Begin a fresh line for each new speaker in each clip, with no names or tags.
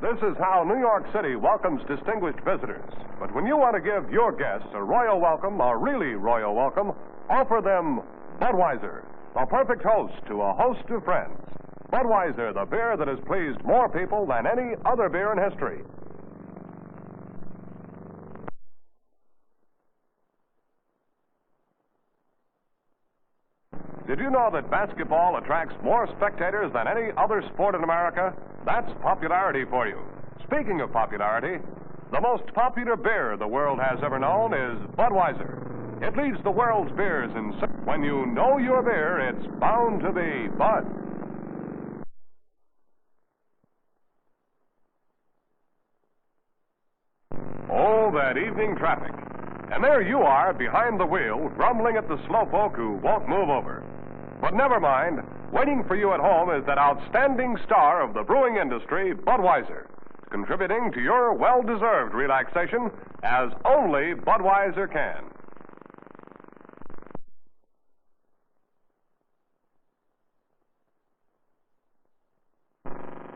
This is how New York City welcomes distinguished visitors. But when you want to give your guests a royal welcome, a really royal welcome, offer them Budweiser, the perfect host to a host of friends. Budweiser, the beer that has pleased more people than any other beer in history. Did you know that basketball attracts more spectators than any other sport in America? That's popularity for you. Speaking of popularity, the most popular beer the world has ever known is Budweiser. It leads the world's beers in... When you know your beer, it's bound to be Bud. Oh, that evening traffic. And there you are, behind the wheel, grumbling at the slowpoke who won't move over. But never mind. Waiting for you at home is that outstanding star of the brewing industry, Budweiser, contributing to your well-deserved relaxation as only Budweiser can.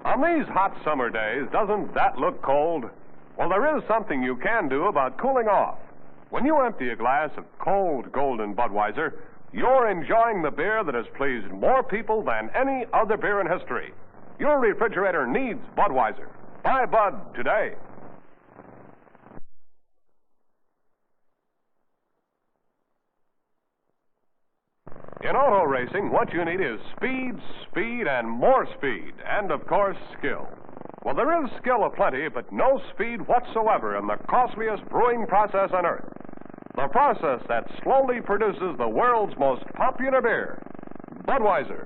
On these hot summer days, doesn't that look cold? Well, there is something you can do about cooling off. When you empty a glass of cold, golden Budweiser, you're enjoying the beer that has pleased more people than any other beer in history. Your refrigerator needs Budweiser. Buy Bud today. In auto racing, what you need is speed, speed, and more speed, and, of course, skill. Well, there is skill aplenty, but no speed whatsoever in the costliest brewing process on earth. The process that slowly produces the world's most popular beer, Budweiser.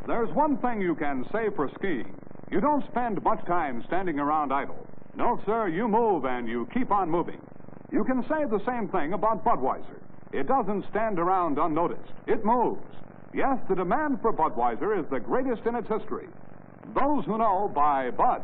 There's one thing you can say for skiing. You don't spend much time standing around idle. No, sir, you move and you keep on moving. You can say the same thing about Budweiser. It doesn't stand around unnoticed. It moves. Yes, the demand for Budweiser is the greatest in its history. Those who know buy Bud.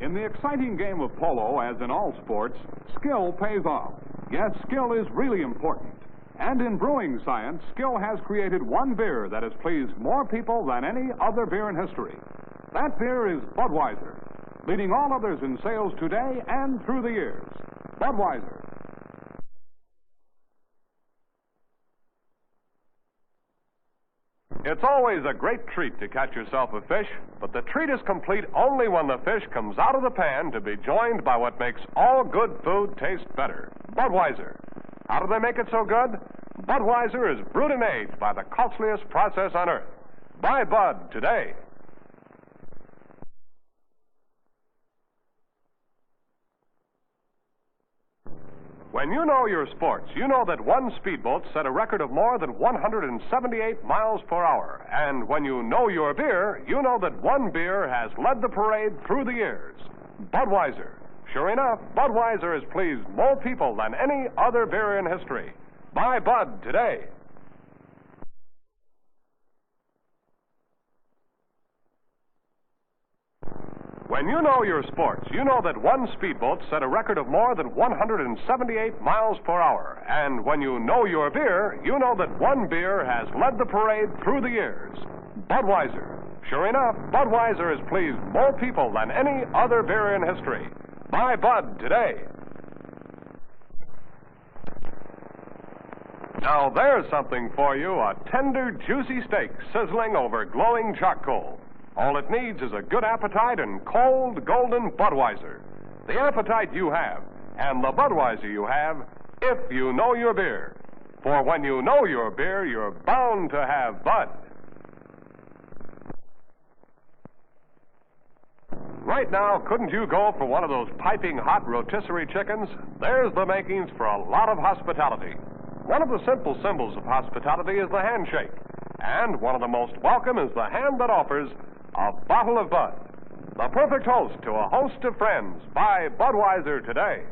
In the exciting game of polo, as in all sports, skill pays off. Yes, skill is really important. And in brewing science, skill has created one beer that has pleased more people than any other beer in history. That beer is Budweiser, leading all others in sales today and through the years. Budweiser.
It's always a great treat to catch yourself a fish, but the treat is complete only when the fish comes out of the pan to be joined by what makes all good food taste better, Budweiser. How do they make it so good? Budweiser is brewed and aged by the costliest process on earth. Buy Bud today. When you know your sports, you know that one speedboat set a record of more than 178 miles per hour. And when you know your beer, you know that one beer has led the parade through the years. Budweiser. Sure enough, Budweiser has pleased more people than any other beer in history. Buy Bud today. When you know your sports, you know that one speedboat set a record of more than 178 miles per hour. And when you know your beer, you know that one beer has led the parade through the years. Budweiser. Sure enough, Budweiser has pleased more people than any other beer in history. Buy Bud today. Now there's something for you, a tender, juicy steak sizzling over glowing charcoal. All it needs is a good appetite and cold, golden Budweiser. The appetite you have and the Budweiser you have if you know your beer. For when you know your beer, you're bound to have Bud. Right now, couldn't you go for one of those piping hot rotisserie chickens? There's the makings for a lot of hospitality. One of the simple symbols of hospitality is the handshake. And one of the most welcome is the hand that offers a bottle of Bud. The perfect host to a host of friends. Buy Budweiser today.